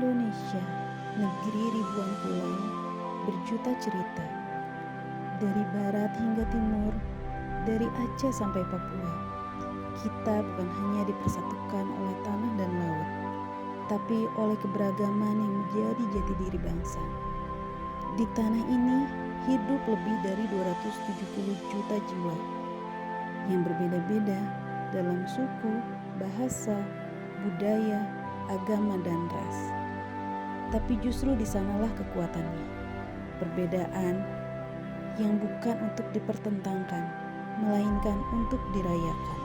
Indonesia, negeri ribuan pulau, berjuta cerita. Dari barat hingga timur, dari Aceh sampai Papua, kita bukan hanya dipersatukan oleh tanah dan laut, tapi oleh keberagaman yang menjadi jati diri bangsa. Di tanah ini hidup lebih dari 270 juta jiwa yang berbeda-beda dalam suku, bahasa, budaya, agama, dan ras. Tapi justru di sanalah kekuatannya. Perbedaan yang bukan untuk dipertentangkan, melainkan untuk dirayakan.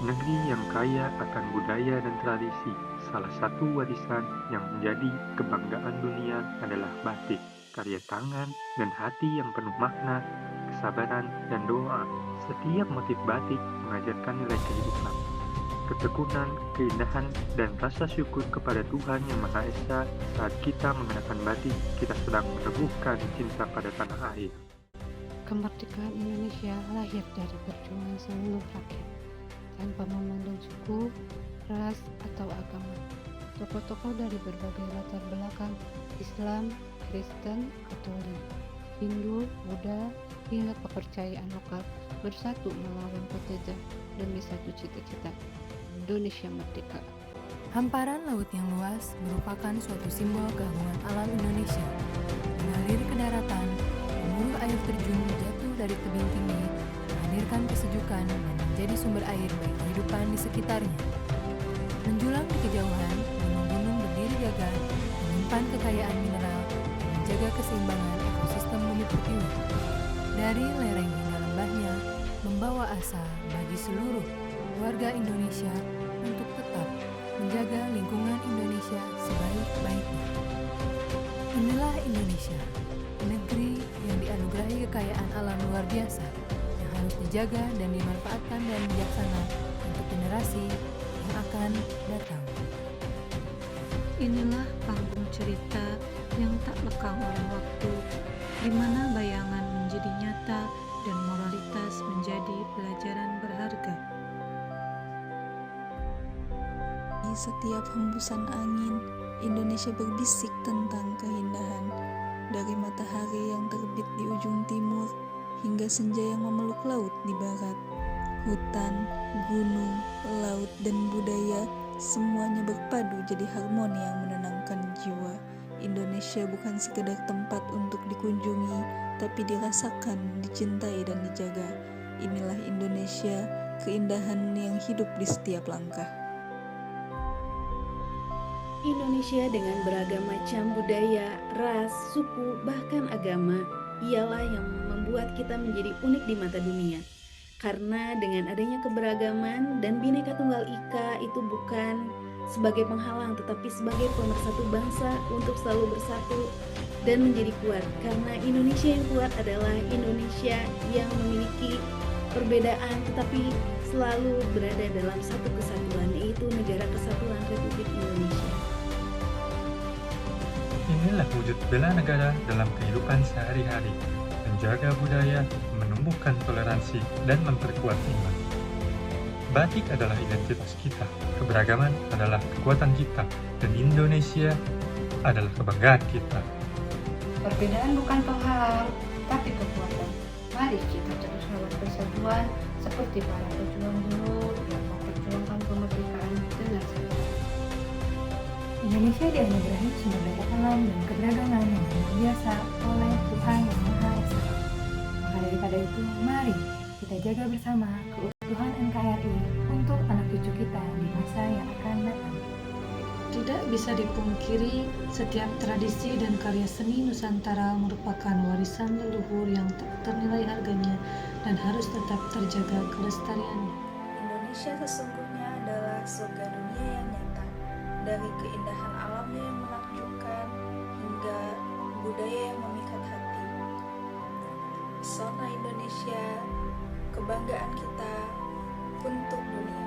Negeri yang kaya akan budaya dan tradisi. Salah satu warisan yang menjadi kebanggaan dunia adalah batik, karya tangan dan hati yang penuh makna, kesabaran, dan doa. Setiap motif batik mengajarkan nilai kehidupan, ketekunan, keindahan, dan rasa syukur kepada Tuhan Yang Maha Esa. Saat kita mengenakan batik, kita sedang meneguhkan cinta pada tanah air. Kemerdekaan Indonesia lahir dari perjuangan seluruh rakyat, tanpa memandang suku, ras, atau agama. Tokoh-tokoh dari berbagai latar belakang, Islam, Kristen, Katolik, Hindu, Buddha, hingga kepercayaan lokal bersatu melawan penjajah demi satu cita-cita, Indonesia merdeka. Hamparan laut yang luas merupakan suatu simbol keagungan alam Indonesia. Mengalir ke daratan, gemuruh air terjun jatuh dari tebing tinggi, menghadirkan kesejukan dan menjadi sumber air bagi kehidupan di sekitarnya. Menjulang di kejauhan, gunung-gunung berdiri gagah, menyimpan kekayaan mineral, dan menjaga keseimbangan ekosistem bumi pertiwi. Dari lereng hingga lembahnya, membawa asa bagi seluruh warga Indonesia untuk tetap menjaga lingkungan Indonesia sebaik-baiknya. Inilah Indonesia, negeri yang dianugerahi kekayaan alam luar biasa, yang harus dijaga dan dimanfaatkan dengan bijaksana untuk generasi yang akan datang. Inilah panggung cerita yang tak lekang oleh waktu, di mana bayangan menjadi nyata dan moralitas menjadi pelajaran berharga. Di setiap hembusan angin, Indonesia berbisik tentang keindahan. Dari matahari yang terbit di ujung timur, hingga senja yang memeluk laut di barat. Hutan, gunung, laut, dan budaya, semuanya berpadu jadi harmoni yang menenangkan jiwa. Indonesia bukan sekedar tempat untuk dikunjungi, tapi dirasakan, dicintai, dan dijaga. Inilah Indonesia, keindahan yang hidup di setiap langkah. Indonesia dengan beragam macam budaya, ras, suku, bahkan agama, ialah yang membuat kita menjadi unik di mata dunia. Karena dengan adanya keberagaman dan Bhinneka Tunggal Ika itu bukan sebagai penghalang, tetapi sebagai pemersatu bangsa untuk selalu bersatu dan menjadi kuat. Karena Indonesia yang kuat adalah Indonesia yang memiliki perbedaan tetapi selalu berada dalam satu kesatuan, yaitu Negara Kesatuan Republik Indonesia. Inilah wujud bela negara dalam kehidupan sehari-hari, menjaga budaya, menumbuhkan toleransi, dan memperkuat iman. Batik adalah identitas kita, keberagaman adalah kekuatan kita, dan Indonesia adalah kebanggaan kita. Perbedaan bukan penghalang, tapi kekuatan. Mari kita terus rawat persatuan seperti para pejuang dulu yang memperjuangkan kemerdekaan dengan sabar. Indonesia dianugerahi sumber daya alam dan keberagaman yang luar biasa oleh Tuhan Yang Maha Esa. Maka daripada itu, mari kita jaga bersama keutuhan NKRI untuk anak cucu kita di masa yang akan datang. Tidak bisa dipungkiri, setiap tradisi dan karya seni Nusantara merupakan warisan leluhur yang tak ternilai harganya dan harus tetap terjaga kelestariannya. Indonesia sesungguhnya adalah surga dunia yang nyata, dari keindahan alamnya yang menakjubkan hingga budaya yang memikat hati. Pesona Indonesia, kebanggaan kita untuk dunia.